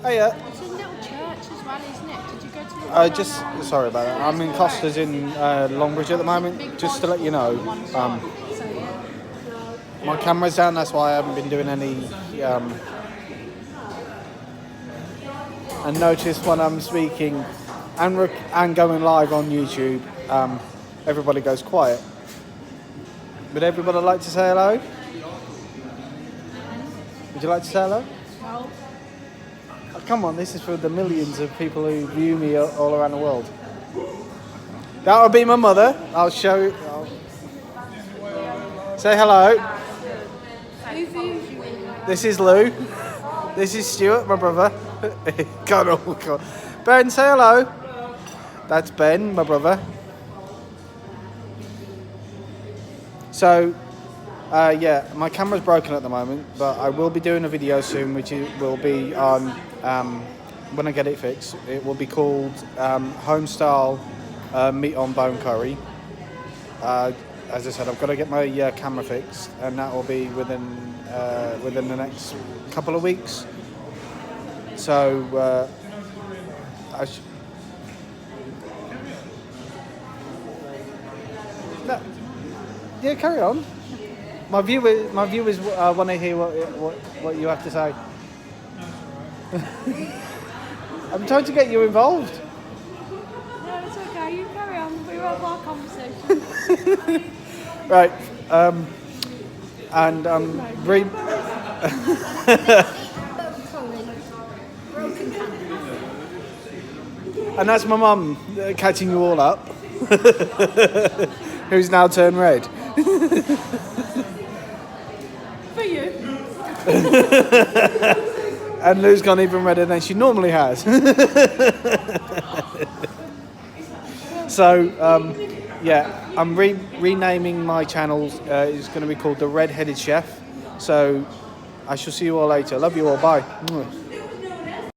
Hey, It's a little church as well, isn't it? Did you go to the just sorry about that. I'm in Costa's in Longbridge at the moment. Just to let you know, So yeah. my camera's down. That's why I haven't been doing any. And notice when I'm speaking and going live on YouTube, everybody goes quiet. Would everybody like to say hello? Would you like to say hello? Well, Oh, come on, this is for the millions of people who view me all around the world. That would be my mother. I'll show you. Say hello. who views you? This is Lou. This is Stuart, my brother. God, oh God. Ben, say hello. That's Ben, my brother. So, yeah, my camera's broken at the moment, but I will be doing a video soon, which will be on, when I get it fixed, it will be called Home Style Meat on Bone Curry. As I said, I've got to get my camera fixed, and that will be within the next couple of weeks. So, no, yeah, carry on. My viewers want to hear what you have to say. I'm trying to get you involved. No, it's okay. You carry on. We'll have our conversation. Right. And and that's my mum catching you all up, who's now turned red. For you. And Lou's gone even redder than she normally has. So, yeah, I'm renaming my channel. It's going to be called The Red-Headed Chef. So, I shall see you all later. Love you all. Bye.